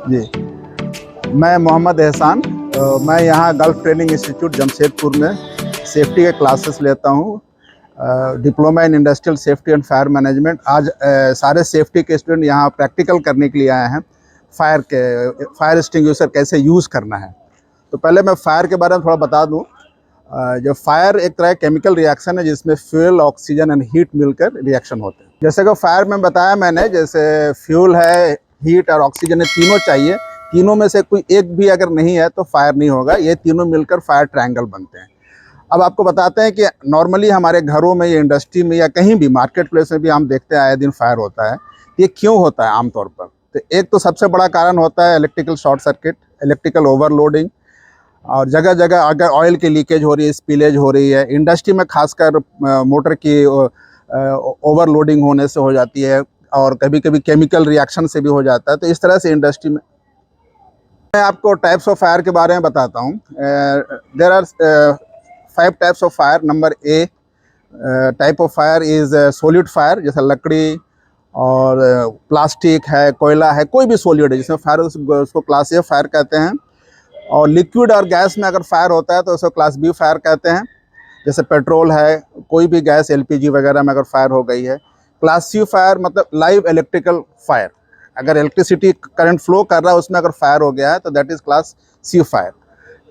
जी, मैं मोहम्मद एहसान, मैं यहाँ गल्फ ट्रेनिंग इंस्टीट्यूट जमशेदपुर में सेफ्टी के क्लासेस लेता हूँ। Diploma in industrial safety and fire management. आज सारे सेफ्टी के स्टूडेंट यहाँ प्रैक्टिकल करने के लिए आए हैं। फायर एक्सटिंग्विशर कैसे यूज़ करना है। तो पहले मैं फायर के बारे में थोड़ा बता दूँ। जो फायर एक तरह केमिकल रिएक्शन है जिसमें फ्यूल, ऑक्सीजन एंड हीट मिलकर रिएक्शन होते हैं। जैसे कि फायर में बताया मैंने, जैसे फ्यूल है, हीट और ऑक्सीजन, तीनों चाहिए। तीनों में से कोई एक भी अगर नहीं है तो फायर नहीं होगा। ये तीनों मिलकर फायर ट्रायंगल बनते हैं। अब आपको बताते हैं कि नॉर्मली हमारे घरों में या इंडस्ट्री में या कहीं भी मार्केट प्लेस में भी हम देखते हैं आए दिन फायर होता है। ये क्यों होता है आमतौर पर? तो एक तो सबसे बड़ा कारण होता है electrical short circuit, electrical overloading, और जगह जगह अगर ऑयल की लीकेज हो रही है, स्पिलेज हो रही है। इंडस्ट्री में खासकर मोटर की ओवरलोडिंग होने से हो जाती है, और कभी कभी केमिकल रिएक्शन से भी हो जाता है। तो इस तरह से इंडस्ट्री में मैं आपको टाइप्स ऑफ फायर के बारे में बताता हूँ। There are 5 types of fire. Number A type of fire is solid fire, जैसे लकड़ी और प्लास्टिक है, कोयला है, कोई भी सॉलिड है जिसमें फायर, उसको क्लास ए फायर कहते हैं। और लिक्विड और गैस में अगर फायर होता है तो उसको क्लास बी फायर कहते हैं। जैसे पेट्रोल है, कोई भी गैस, एलपीजी वगैरह में अगर फायर हो गई है। क्लास सी फायर मतलब लाइव इलेक्ट्रिकल फायर, अगर इलेक्ट्रिसिटी करंट फ्लो कर रहा है उसमें अगर फायर हो गया है तो that is class C fire.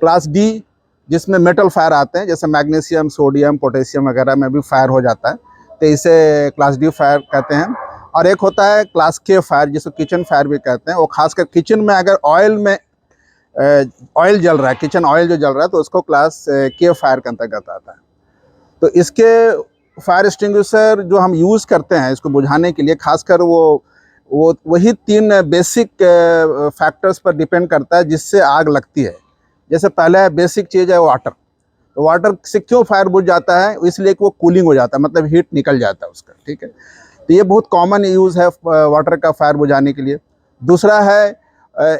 Class D जिसमें मेटल फायर आते हैं, जैसे मैग्नीशियम, सोडियम, पोटेशियम वगैरह में भी फायर हो जाता है, तो इसे क्लास डी फायर कहते हैं। और एक होता है क्लास के फायर, जिसको किचन फायर भी कहते हैं। वो खासकर किचन में अगर ऑयल जल रहा है, किचन ऑयल जो जल रहा है, तो उसको क्लास के फायर के अंतर्गत आता है। तो इसके फायर एक्सटिंग्विशर जो हम यूज़ करते हैं इसको बुझाने के लिए, खासकर वही 3 बेसिक फैक्टर्स पर डिपेंड करता है जिससे आग लगती है। जैसे पहला बेसिक चीज़ है वाटर। तो वाटर से क्यों फायर बुझ जाता है? इसलिए कि वो कूलिंग हो जाता है, मतलब हीट निकल जाता है उसका, ठीक है। तो ये बहुत कॉमन यूज़ है वाटर का फायर बुझाने के लिए। दूसरा है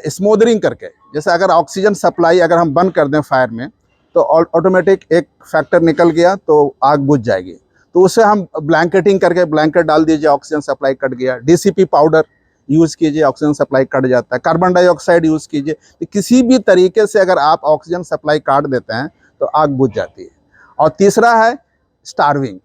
स्मोदरिंग करके, जैसे अगर ऑक्सीजन सप्लाई अगर हम बंद कर दें फायर में तो ऑटोमेटिक एक फैक्टर निकल गया तो आग बुझ जाएगी। तो उसे हम ब्लैंकेटिंग करके, ब्लैंकेट डाल दीजिए, ऑक्सीजन सप्लाई कट गया। डीसीपी पाउडर यूज़ कीजिए, ऑक्सीजन सप्लाई कट जाता है। कार्बन डाइऑक्साइड यूज़ कीजिए। तो किसी भी तरीके से अगर आप ऑक्सीजन सप्लाई काट देते हैं तो आग बुझ जाती है। और तीसरा है स्टार्विंग,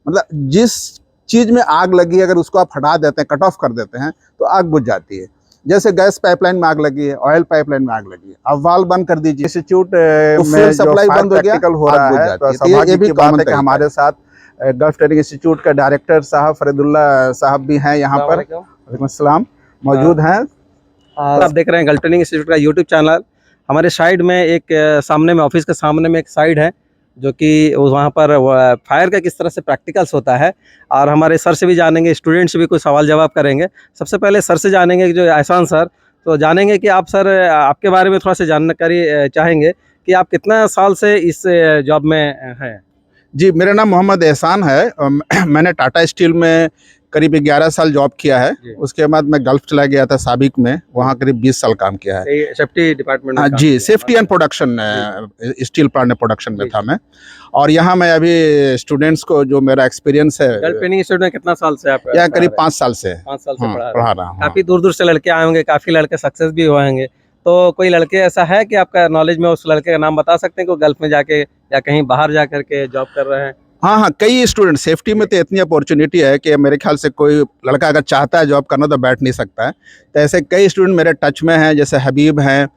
मतलब जिस चीज़ में आग लगी है अगर उसको आप हटा देते हैं, कट ऑफ कर देते हैं, तो आग बुझ जाती है। जैसे गैस पाइपलाइन में आग लगी है, ऑयल पाइपलाइन में आग लगी है, अब वाल्व बंद कर दीजिए, इंस्टीट्यूट में सप्लाई बंद हो गया, हो रहा है। तो ये भी बात है कि हमारे साथ गल्फ ट्रेनिंग इंस्टीट्यूट का डायरेक्टर साहब फरीदुल्ला साहब भी हैं यहाँ पर, वालेकुम अस्सलाम, मौजूद हैं। आप देख रहे हैं गल्फ ट्रेनिंग इंस्टीट्यूट का यूट्यूब चैनल। हमारे साइड में एक सामने में, ऑफिस के सामने में एक साइड है जो कि वहाँ पर फायर का किस तरह से प्रैक्टिकल्स होता है, और हमारे सर से भी जानेंगे, स्टूडेंट से भी कुछ सवाल जवाब करेंगे। सबसे पहले सर से जानेंगे, जो एहसान सर, तो जानेंगे कि आप सर आपके बारे में थोड़ा सा जानकारी चाहेंगे कि आप कितना साल से इस जॉब में हैं। जी, मेरा नाम मोहम्मद एहसान है। मैंने टाटा स्टील में करीब 11 साल जॉब किया है। उसके बाद मैं गल्फ चला गया था साबिक में, वहाँ करीब 20 साल काम किया है सेफ्टी डिपार्टमेंट में। हाँ जी, safety and production, steel plant में प्रोडक्शन में था मैं। और यहाँ मैं अभी स्टूडेंट्स को, जो मेरा एक्सपीरियंस है, गल्फ ट्रेनिंग इंस्टीट्यूट में कितना साल से आप? या करीब 5 साल से। 5 साल से पढ़ा रहा हूँ। काफ़ी दूर दूर से लड़के आए होंगे, काफ़ी लड़के सक्सेस भी हुए होंगे। तो कोई लड़के ऐसा है कि आपका नॉलेज में उस लड़के का नाम बता सकते हैं कि गल्फ में जाके या कहीं बाहर जा करके जॉब कर रहे हैं? हाँ, कई स्टूडेंट, सेफ्टी में तो इतनी अपॉर्चुनिटी है कि मेरे ख्याल से कोई लड़का अगर चाहता है जॉब करना तो बैठ नहीं सकता है। तो ऐसे कई स्टूडेंट मेरे टच में हैं, जैसे हबीब हैं,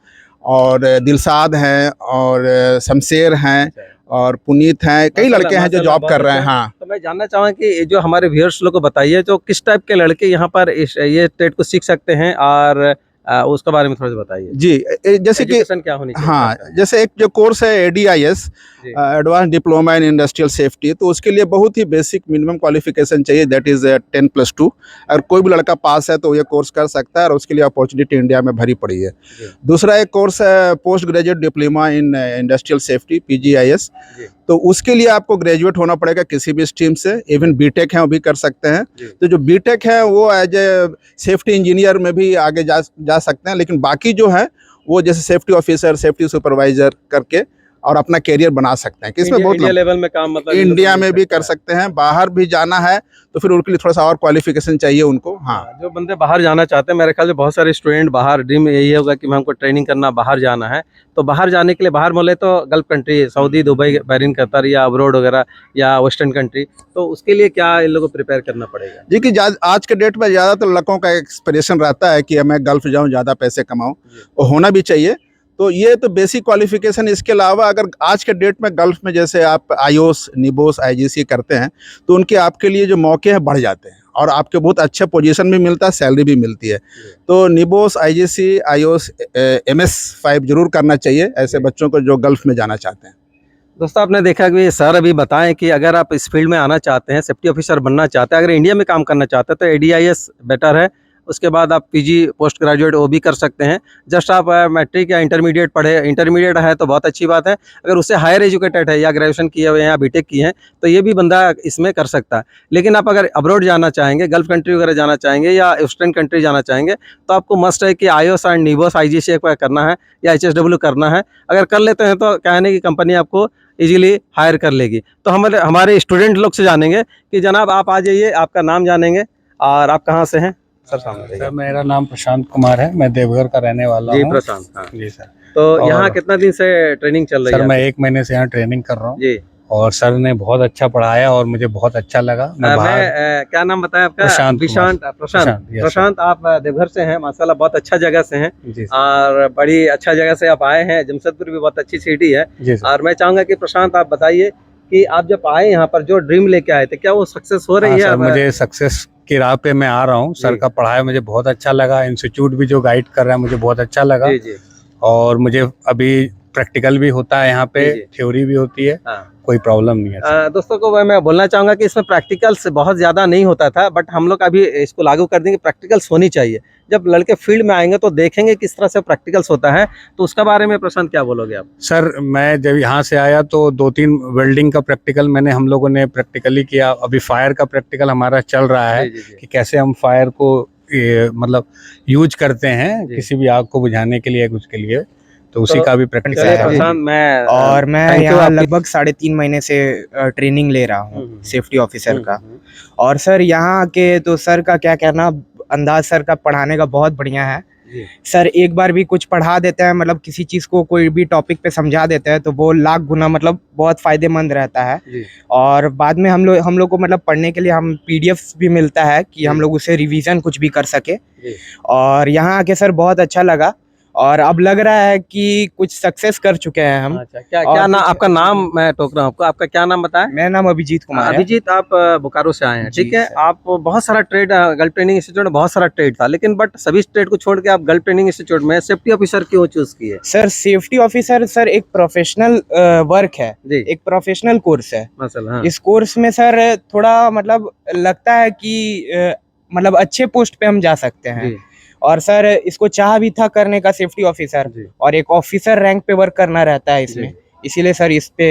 और दिलसाद हैं, और शमशेर हैं, और पुनीत हैं। कई लड़के हैं जो जॉब कर रहे हैं। हाँ, तो मैं जानना चाहूँगा कि जो हमारे व्यूअर्स लोग को बताइए, जो किस टाइप के लड़के यहाँ पर ये ट्रेड को सीख सकते हैं, और उसके बारे में थोड़ा सा बताइए। जी, जैसे कि क्या होनी चाहिए? हाँ, जैसे एक जो कोर्स है ADIS, advance diploma in industrial safety, तो उसके लिए बहुत ही बेसिक मिनिमम क्वालिफिकेशन चाहिए, दैट इज़ 10+2। अगर कोई भी लड़का पास है तो ये कोर्स कर सकता है, और उसके लिए अपॉर्चुनिटी इंडिया में भरी पड़ी है। दूसरा एक कोर्स है post graduate diploma in industrial safety, PGIS। तो उसके लिए आपको ग्रेजुएट होना पड़ेगा किसी भी स्ट्रीम से। इवन बीटेक है वो भी कर सकते हैं। तो जो बीटेक है वो एज ए सेफ्टी इंजीनियर में भी आगे जा सकते हैं, लेकिन बाकी जो है वो जैसे सेफ्टी ऑफिसर, सेफ्टी सुपरवाइजर करके और अपना कैरियर बना सकते हैं। कि इसमें बहुत इंडिया लेवल में काम मतलब इंडिया में भी कर सकते हैं, बाहर भी जाना है तो फिर उनके लिए थोड़ा सा और क्वालिफिकेशन चाहिए उनको। हाँ, जो बंदे बाहर जाना चाहते हैं, मेरे ख्याल से बहुत सारे स्टूडेंट बाहर ड्रीम यही होगा कि मैं हमको ट्रेनिंग करना, बाहर जाना है। तो बाहर जाने के लिए, बाहर बोले तो gulf country, Saudi, Dubai, Bahrain, Qatar या अब्रोड वगैरह या वेस्टर्न कंट्री, तो उसके लिए क्या इन लोगों को प्रिपेयर करना पड़ेगा? जी कि आज के डेट में ज़्यादातर लड़कों का एक्सपिरेशन रहता है कि मैं गल्फ जाऊं, ज़्यादा पैसे कमाऊं, और होना भी चाहिए। तो ये तो बेसिक क्वालिफिकेशन। इसके अलावा अगर आज के डेट में गल्फ में जैसे आप आईओएस, निबोस, आईजीसी करते हैं तो उनके आपके लिए जो मौके हैं बढ़ जाते हैं और आपके बहुत अच्छे पोजीशन भी मिलता है, सैलरी भी मिलती है। तो निबोस, आईजीसी, आईओएस, MS5 जरूर करना चाहिए ऐसे बच्चों को जो गल्फ में जाना चाहते हैं। दोस्तों, आपने देखा कि सर अभी बताएं कि अगर आप इस फील्ड में आना चाहते हैं, सेफ्टी ऑफिसर बनना चाहते हैं, अगर इंडिया में काम करना चाहते हैं तो ADIS बेटर है। उसके बाद आप PG पोस्ट ग्रेजुएट वो भी कर सकते हैं। जस्ट आप मैट्रिक या इंटरमीडिएट पढ़े, इंटरमीडिएट है तो बहुत अच्छी बात है। अगर उससे हायर एजुकेटेड है या ग्रेजुएशन किए हुए हैं या बीटेक किए हैं तो ये भी बंदा इसमें कर सकता है। लेकिन आप अगर अब्रॉड जाना चाहेंगे, गल्फ कंट्री वगैरह जाना चाहेंगे या वेस्टर्न कंट्री जाना चाहेंगे तो आपको मस्ट है कि IOS एंड निबोस, IGC एक बार करना है या HSW करना है। अगर कर लेते हैं तो कहने की कंपनी आपको इजीली हायर कर लेगी। तो हमारे स्टूडेंट लोग से जानेंगे कि जनाब आप आ जाइए, आपका नाम जानेंगे और आप कहाँ से हैं? सर सामने। सर मेरा नाम प्रशांत कुमार है, मैं देवघर का रहने वाला हूँ। जी प्रशांत, हाँ जी सर। तो यहाँ कितना दिन से ट्रेनिंग चल रही है? सर मैं 1 महीने से यहाँ ट्रेनिंग कर रहा हूँ जी, और सर ने बहुत अच्छा पढ़ाया और मुझे बहुत अच्छा लगा। क्या नाम बताया आपका? प्रशांत। प्रशांत, आप देवघर से हैं, माशाल्लाह बहुत अच्छा जगह से हैं जी और बड़ी अच्छा जगह से आप आए हैं। जमशेदपुर भी बहुत अच्छी सिटी है। जी सर। और मैं चाहूंगा कि प्रशांत आप बताइए कि आप जब आए यहाँ पर, जो ड्रीम लेके आए थे, क्या वो सक्सेस हो रही है? सर मुझे सक्सेस की राह पे मैं आ रहा हूँ। सर का पढ़ाई मुझे बहुत अच्छा लगा, इंस्टीट्यूट भी जो गाइड कर रहा है मुझे बहुत अच्छा लगा। जी जी। और मुझे अभी प्रैक्टिकल भी होता है यहाँ पे, थ्योरी भी होती है, कोई प्रॉब्लम नहीं है। दोस्तों को मैं बोलना चाहूँगा कि इसमें प्रैक्टिकल्स बहुत ज़्यादा नहीं होता था, बट हम लोग अभी इसको लागू कर देंगे। प्रैक्टिकल्स होनी चाहिए। जब लड़के फील्ड में आएंगे तो देखेंगे किस तरह से प्रैक्टिकल्स होता है। तो उसका बारे में प्रशांत क्या बोलोगे आप? सर मैं जब यहाँ से आया तो 2-3 वेल्डिंग का प्रैक्टिकल हम लोगों ने प्रैक्टिकली किया। अभी फायर का प्रैक्टिकल हमारा चल रहा है कि कैसे हम फायर को मतलब यूज करते हैं किसी भी आग को बुझाने के लिए, कुछ के लिए, तो उसी का भी प्रैक्टिकल है। मैं यहाँ लगभग 3.5 महीने से ट्रेनिंग ले रहा हूँ सेफ्टी ऑफिसर का। और सर यहाँ के तो सर का क्या कहना, अंदाज सर का पढ़ाने का बहुत बढ़िया है। सर एक बार भी कुछ पढ़ा देते हैं, मतलब किसी चीज को कोई भी टॉपिक पे समझा देते हैं तो वो लाख गुना मतलब बहुत फायदेमंद रहता है। और बाद में हम लोग को मतलब पढ़ने के लिए हम PDF भी मिलता है कि हम लोग उसे रिवीजन कुछ भी कर सके। और यहाँ आके सर बहुत अच्छा लगा और अब लग रहा है कि कुछ सक्सेस कर चुके हैं हम। अच्छा, क्या नाम आपका? नाम मैं टोक रहा हूँ आपको, आपका क्या नाम बताएं? मेरा नाम अभिजीत कुमार है। अभिजीत, आप बोकारो से आए हैं, ठीक है। आप बहुत सारा ट्रेड, गल्फ ट्रेनिंग इंस्टीट्यूट में बहुत सारा ट्रेड था, लेकिन बट सभी ट्रेड को छोड़ के आप गल्फ ट्रेनिंग इंस्टीट्यूट में सेफ्टी ऑफिसर क्यों चूज किए? सर सेफ्टी ऑफिसर सर एक प्रोफेशनल वर्क है, एक प्रोफेशनल कोर्स है। हाँ। इस कोर्स में सर थोड़ा मतलब लगता है कि मतलब अच्छे पोस्ट पे हम जा सकते हैं। और सर इसको चाह भी था करने का सेफ्टी ऑफिसर, और एक ऑफिसर रैंक पे वर्क करना रहता है इसमें, इसीलिए सर इस पे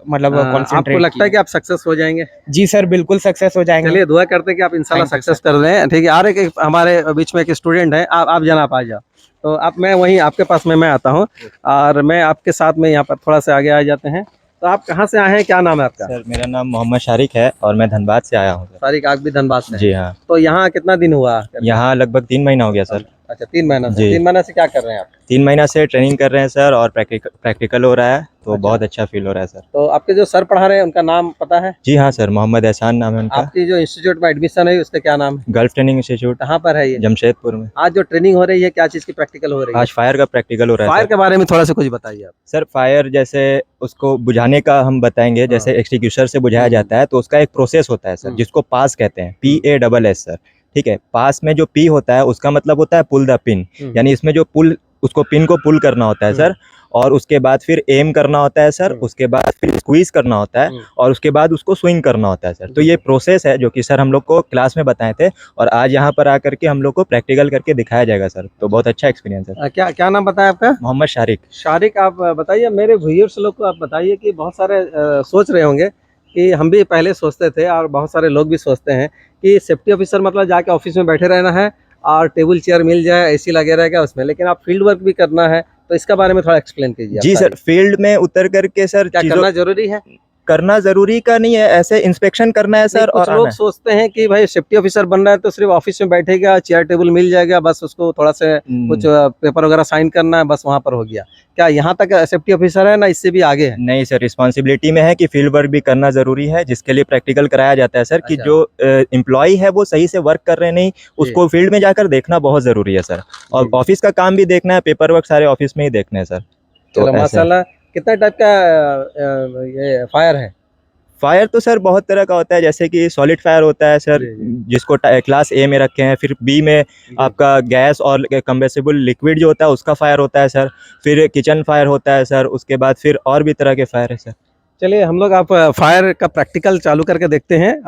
मतलब आपको लगता है कि आप सक्सेस हो जाएंगे? जी सर बिल्कुल सक्सेस हो जाएंगे। चलिए दुआ करते हैं कि आप इंशाल्लाह सक्सेस कर रहे हैं, ठीक है। और एक हमारे बीच में एक स्टूडेंट है, आप जनाब आ जाओ। तो आप, मैं वहीं आपके पास में मैं आता हूँ और मैं आपके साथ में यहाँ पर थोड़ा सा आगे आ जाते हैं। तो आप कहाँ से आए हैं, क्या नाम है आपका? सर मेरा नाम मोहम्मद शारिक है और मैं धनबाद से आया हूँ। शारिक, आप भी धनबाद से? जी हाँ। तो यहाँ कितना दिन हुआ? यहाँ लगभग 3 महीना हो गया सर। अच्छा, 3 महीना से। 3 महीना से क्या कर रहे हैं आप? 3 महीना से ट्रेनिंग कर रहे हैं सर और प्रैक्टिकल हो रहा है, तो बहुत अच्छा फील हो रहा है सर। तो आपके जो सर पढ़ा रहे हैं उनका नाम पता है? जी हाँ सर, मोहम्मद एहसान नाम है उनका। आपकी जो इंस्टीट्यूट में एडमिशन है उसका क्या नाम है? Gulf training institute. कहाँ पर है ये? जमशेदपुर में। आज जो ट्रेनिंग हो रही है, क्या चीज की प्रैक्टिकल हो रही है? आज फायर का प्रैक्टिकल हो रहा है। फायर के बारे में थोड़ा सा कुछ बताइए आप। सर फायर जैसे उसको बुझाने का हम बताएंगे, जैसे एक्सटिंग्विशर से बुझाया जाता है तो उसका एक प्रोसेस होता है सर, जिसको पास कहते हैं, PASS सर, ठीक है। पास में जो P होता है उसका मतलब होता है पुल द पिन, यानी इसमें जो पुल, उसको पिन को पुल करना होता है सर, और उसके बाद फिर एम करना होता है सर, उसके बाद फिर स्क्वीज करना होता है और उसके बाद उसको स्विंग करना होता है सर। तो ये प्रोसेस है जो कि सर हम लोग को क्लास में बताए थे और आज यहाँ पर आकर के हम लोग को प्रैक्टिकल करके दिखाया जाएगा सर। तो बहुत अच्छा एक्सपीरियंस है। क्या नाम बताया आपका? मोहम्मद शारिक। शारिक, आप बताइए, मेरे व्यूअर्स लोग को आप बताइए कि बहुत सारे सोच रहे होंगे कि हम भी पहले सोचते थे और बहुत सारे लोग भी सोचते हैं कि सेफ्टी ऑफिसर मतलब जाके ऑफिस में बैठे रहना है और टेबल चेयर मिल जाए, AC लगे रहेगा उसमें, लेकिन आप फील्ड वर्क भी करना है, तो इसका बारे में थोड़ा एक्सप्लेन कीजिए। जी सर, फील्ड में उतर करके सर क्या करना जरूरी है? करना जरूरी का नहीं है, ऐसे इंस्पेक्शन करना है सर। कुछ लोग सोचते हैं कि भाई सेफ्टी ऑफिसर बन रहा है तो सिर्फ ऑफिस में बैठेगा, चेयर टेबल मिल जाएगा, बस उसको थोड़ा सा कुछ पेपर वगैरह साइन करना है, बस वहां पर हो गया। क्या यहाँ तक सेफ्टी ऑफिसर है ना, इससे भी आगे है? नहीं सर, रिस्पॉन्सिबिलिटी में है कि फील्ड वर्क भी करना जरूरी है, जिसके लिए प्रैक्टिकल कराया जाता है सर। कि जो एम्प्लॉय है वो सही से वर्क कर रहे नहीं, उसको फील्ड में जाकर देखना बहुत जरूरी है सर। और ऑफिस का काम भी देखना है, पेपर वर्क सारे ऑफिस में ही देखने हैं सर। तो माशाल्लाह। कितना टाइप का ये फायर है? फायर तो सर बहुत तरह का होता है, जैसे कि सॉलिड फायर होता है सर, जिसको क्लास ए में रखे हैं। फिर बी में आपका गैस और कंबेसिबल लिक्विड जो होता है उसका फायर होता है सर। फिर किचन फायर होता है सर। उसके बाद फिर और भी तरह के फायर है सर। चलिए हम लोग आप फायर का प्रैक्टिकल चालू करके देखते हैं।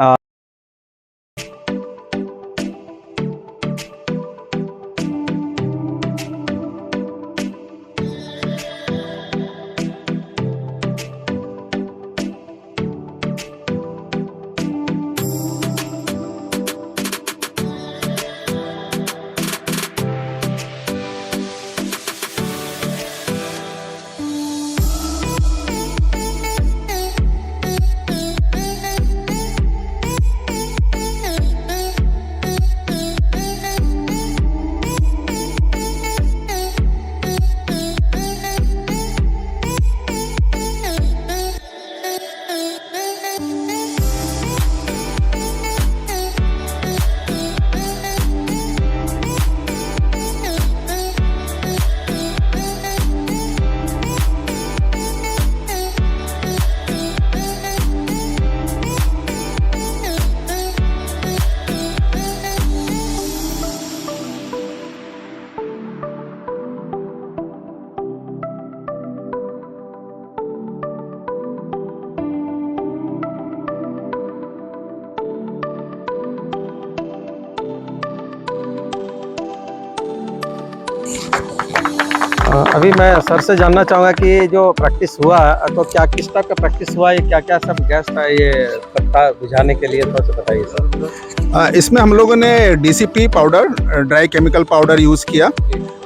अभी मैं सर से जानना चाहूँगा कि जो प्रैक्टिस हुआ तो क्या किस टाइप का प्रैक्टिस हुआ, ये क्या क्या सब गैस था ये पत्ता बुझाने के लिए, थोड़ा सा बताइए सर। इसमें हम लोगों ने DCP powder, dry chemical powder use किया,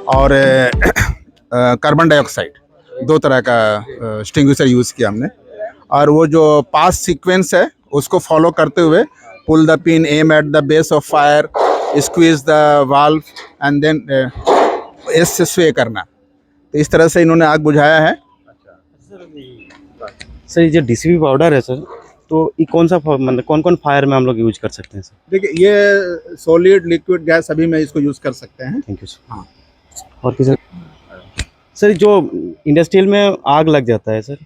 और कार्बन डाइऑक्साइड, दो तरह का एक्सटिंग्विशर यूज़ किया हमने। और वो जो पास सीक्वेंस है उसको फॉलो करते हुए pull the pin, aim at the base of fire, squeeze the valve and then S से स्वे करना। तो इस तरह से इन्होंने आग बुझाया है। सर ये जो डीसीपी पाउडर है सर, तो ये कौन सा मतलब कौन कौन फायर में हम लोग यूज कर सकते हैं सर? देखिए, ये सॉलिड, लिक्विड, गैस सभी में इसको यूज़ कर सकते हैं। Thank you sir. हाँ, और किसी सर जो इंडस्ट्रियल में आग लग जाता है सर,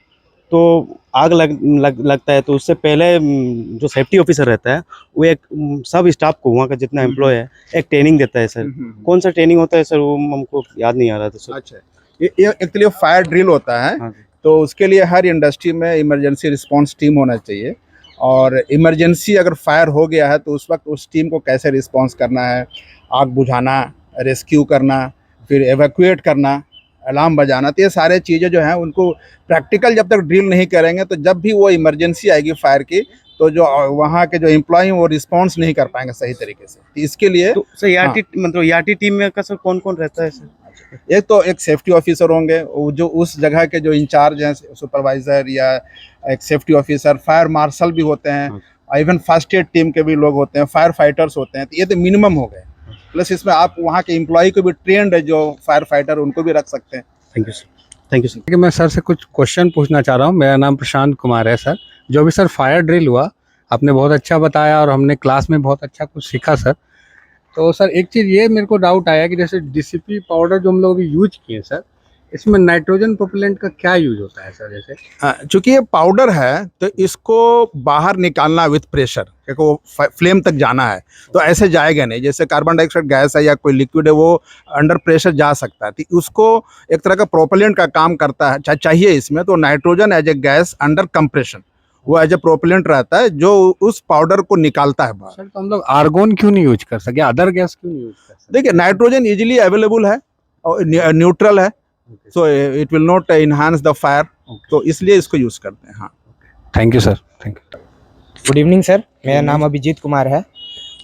तो आग लगता है तो उससे पहले जो सेफ्टी ऑफिसर रहता है वो एक सब स्टाफ को, वहाँ का जितना एम्प्लॉय है, एक ट्रेनिंग देता है सर। कौन सा ट्रेनिंग होता है सर, वो हमको याद नहीं आ रहा था सर। अच्छा, ये एक्चुअली फायर ड्रिल होता है। हाँ, तो उसके लिए हर इंडस्ट्री में इमरजेंसी रिस्पांस टीम होना चाहिए, और इमरजेंसी अगर फायर हो गया है तो उस वक्त उस टीम को कैसे रिस्पांस करना है, आग बुझाना, रेस्क्यू करना, फिर एवैक्यूएट करना, अलार्म बजाना। तो ये सारे चीज़ें जो हैं उनको प्रैक्टिकल जब तक ड्रिल नहीं करेंगे तो जब भी वो इमरजेंसी आएगी फायर की तो जो वहाँ के जो एम्प्लॉय हैं वो रिस्पांस नहीं कर पाएंगे सही तरीके से। तो इसके लिए तो सर ERT मतलब ERT टीम में का सर कौन कौन रहता है सर? एक तो एक सेफ्टी ऑफिसर होंगे, जो उस जगह के जो इंचार्ज हैं, सुपरवाइजर या एक सेफ्टी ऑफिसर, फायर मार्शल भी होते हैं, इवन फर्स्ट एड टीम के भी लोग होते हैं, फायर फाइटर्स होते हैं। तो ये तो मिनिमम हो गए। प्लस इसमें आप वहाँ के एम्प्लॉय को भी ट्रेंड है जो फायर फाइटर, उनको भी रख सकते हैं। Thank you sir. Thank you sir. कि मैं सर से कुछ क्वेश्चन पूछना चाह रहा हूँ। मेरा नाम प्रशांत कुमार है सर। जो भी सर फायर ड्रिल हुआ आपने बहुत अच्छा बताया और हमने क्लास में बहुत अच्छा कुछ सीखा सर। तो सर एक चीज़ ये मेरे को डाउट आया कि जैसे डीसीपी पाउडर जो हम लोग अभी यूज किए सर, इसमें नाइट्रोजन प्रोपेलेंट का क्या यूज होता है सर? जैसे चूंकि ये पाउडर है तो इसको बाहर निकालना विथ प्रेशर, क्योंकि वो फ्लेम तक जाना है, तो ऐसे जाएगा नहीं। जैसे कार्बन डाइऑक्साइड गैस है या कोई लिक्विड है, वो अंडर प्रेशर जा सकता है, तो उसको एक तरह का प्रोपेलेंट का काम करता है, चाहिए इसमें। तो nitrogen as a gas under compression वो एज ए प्रोपेलेंट रहता है जो उस पाउडर को निकालता है बाहर। सर तो हम लोग आर्गोन क्यों नहीं यूज कर सके, अदर गैस क्यों नहीं यूज कर सके? देखिए, नाइट्रोजन इजीली अवेलेबल है और न्यूट्रल है, so it will not enhance the fire, तो इसलिए इसको यूज करते हैं। हाँ, thank you sir. Thank you. Good evening sir, मेरा नाम अभिजीत कुमार है।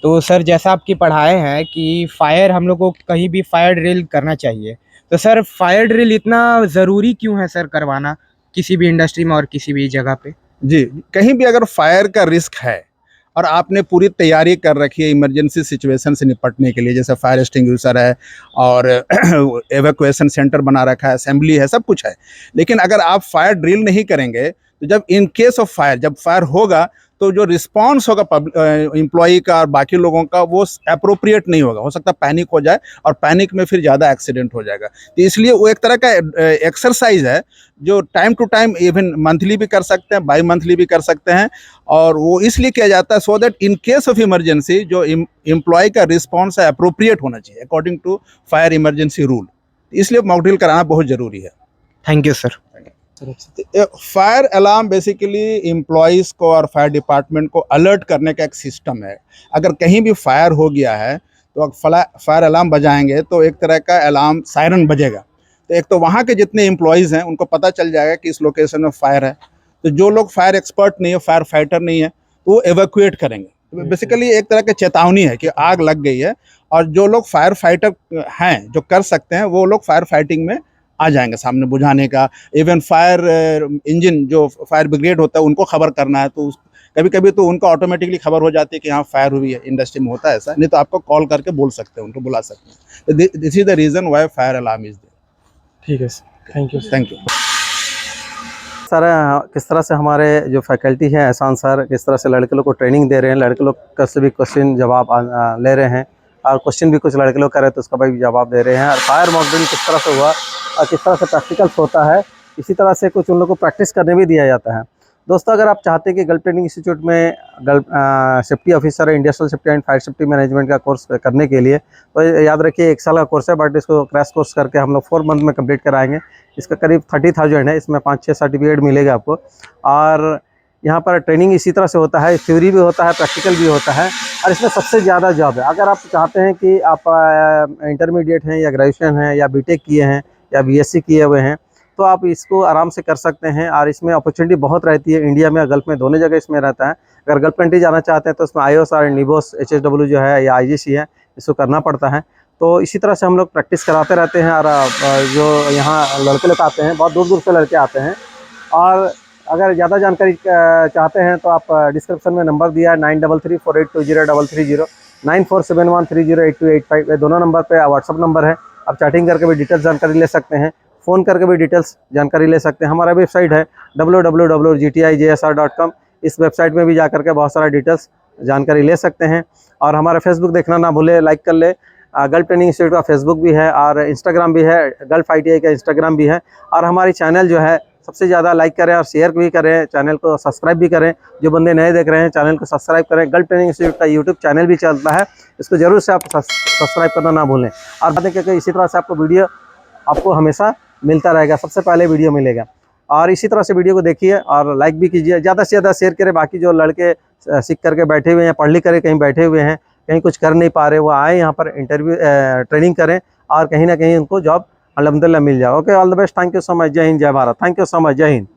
तो सर जैसा आपकी पढ़ाए हैं कि फायर हम लोग को कहीं भी फायर ड्रिल करना चाहिए, तो सर फायर ड्रिल इतना ज़रूरी क्यों है सर करवाना किसी भी इंडस्ट्री में और किसी भी जगह पे? जी, कहीं भी अगर फायर का रिस्क है और आपने पूरी तैयारी कर रखी है इमरजेंसी सिचुएशन से निपटने के लिए, जैसे फायर एक्सटिंग्विशर है और एवैक्यूएशन सेंटर बना रखा है, असेंबली है, सब कुछ है, लेकिन अगर आप फायर ड्रिल नहीं करेंगे तो जब इन केस ऑफ फायर, जब फायर होगा तो जो रिस्पांस होगा एम्प्लॉई का और बाकी लोगों का वो अप्रोप्रिएट नहीं होगा, हो सकता है पैनिक हो जाए और पैनिक में फिर ज़्यादा एक्सीडेंट हो जाएगा। तो इसलिए वो एक तरह का एक्सरसाइज है जो time to time even monthly भी कर सकते हैं, बाई मंथली भी कर सकते हैं, और वो इसलिए किया जाता है so that in case of emergency जो एम्प्लॉय का रिस्पॉन्स है अप्रोप्रिएट होना चाहिए according to fire emergency rule. इसलिए मॉक ड्रिल कराना बहुत ज़रूरी है। Thank you sir. Fire alarm basically employees को और फायर डिपार्टमेंट को अलर्ट करने का एक सिस्टम है। अगर कहीं भी फायर हो गया है तो फायर अलार्म बजाएंगे तो एक तरह का अलार्म सायरन बजेगा, तो एक तो वहाँ के जितने एम्प्लॉयज़ हैं उनको पता चल जाएगा कि इस लोकेशन में फायर है। तो जो लोग फायर एक्सपर्ट नहीं है, फायर फाइटर नहीं है, तो वो एवैक्यूएट करेंगे। तो बेसिकली एक तरह की चेतावनी है कि आग लग गई है, और जो लोग फायर फाइटर हैं जो कर सकते हैं वो लोग फायर फाइटिंग में आ जाएंगे सामने बुझाने का। इवन फायर इंजन जो फायर ब्रिगेड होता है उनको खबर करना है, तो कभी कभी तो उनको ऑटोमेटिकली खबर हो जाती है कि यहाँ फायर हुई है। इंडस्ट्री में होता है ऐसा, नहीं तो आपको कॉल करके बोल सकते हैं, उनको बुला सकते हैं। This is the reason why fire alarm is there. ठीक है sir, thank you. Thank you sir. किस तरह से हमारे जो फैकल्टी हैं एहसान सर, किस तरह से लड़के लोग को ट्रेनिंग दे रहे हैं, लड़के लोग का से भी क्वेश्चन जवाब ले रहे हैं, और क्वेश्चन भी कुछ लड़के लोग कर रहे हैं तो उसका भी जवाब दे रहे हैं। और फायर मॉक ड्रिल किस तरह से हुआ और किस तरह से प्रैक्टिकल्स होता है, इसी तरह से कुछ उन लोगों को प्रैक्टिस करने भी दिया जाता है। दोस्तों, अगर आप चाहते हैं कि गल्फ ट्रेनिंग इंस्टीट्यूट में safety officer industrial safety and fire safety management का कोर्स करने के लिए, तो याद रखिए 1 साल का कोर्स है, बट इसको क्रैश कोर्स करके हम लोग 4 मंथ में कंप्लीट कराएंगे। इसका करीब 30,000 है, इसमें 5-6 सर्टिफिकेट मिलेगा आपको। और यहाँ पर ट्रेनिंग इसी तरह से होता है, थ्योरी भी होता है, प्रैक्टिकल भी होता है, और इसमें सबसे ज़्यादा जॉब है। अगर आप चाहते हैं कि आप इंटरमीडिएट हैं या ग्रेजुएशन हैं या बीटेक किए हैं या बीएससी किए हुए हैं, तो आप इसको आराम से कर सकते हैं। और इसमें अपॉर्चुनिटी बहुत रहती है, इंडिया में गल्फ में दोनों जगह इसमें रहता है। अगर गल्फ कंट्री जाना चाहते हैं तो उसमें IOS और निबोस HSW जो है या IGC है, इसको करना पड़ता है। तो इसी तरह से हम लोग प्रैक्टिस कराते रहते हैं। और जो यहाँ लड़के लोग आते हैं, बहुत दूर दूर से लड़के आते हैं। और अगर ज़्यादा जानकारी चाहते हैं तो आप डिस्क्रिप्शन में नंबर दिया है 9334820330, 9471308285, ये दोनों नंबर पे व्हाट्सअप नंबर है। आप चैटिंग करके भी डिटेल्स जानकारी ले सकते हैं, फ़ोन करके भी डिटेल्स जानकारी ले सकते हैं। हमारा वेबसाइट है www.gtijsr.com। इस वेबसाइट में भी जा करके बहुत सारा डिटेल्स जानकारी ले सकते हैं। और हमारा फेसबुक देखना ना भूले, लाइक कर ले। गल्फ ट्रेनिंग इंस्टीट्यूट का फेसबुक भी है और इंस्टाग्राम भी है, गल्फ ITI का इंस्टाग्राम भी है। और हमारी चैनल जो है सबसे ज़्यादा लाइक करें और शेयर भी करें, चैनल को सब्सक्राइब भी करें। जो बंदे नए देख रहे हैं चैनल को सब्सक्राइब करें। गल्फ ट्रेनिंग इंस्टीट्यूट का यूट्यूब चैनल भी चलता है, इसको ज़रूर से आप सब्सक्राइब करना ना भूलें। और बातें करके इसी तरह से आपको वीडियो आपको हमेशा मिलता रहेगा, सबसे पहले वीडियो मिलेगा। और इसी तरह से वीडियो को देखिए और लाइक भी कीजिए, ज़्यादा से ज़्यादा शेयर करें। बाकी जो लड़के सीख करके बैठे हुए हैं, पढ़ लिख करके कहीं बैठे हुए हैं, कहीं कुछ कर नहीं पा रहे, वो आए यहाँ पर इंटरव्यू ट्रेनिंग करें और कहीं ना कहीं उनको जॉब अल्हम्दुलिल्लाह मिल जाए। Okay, all the best, thank you so much, जय हिंद, जय Bharat, thank you so much, जय हिंद।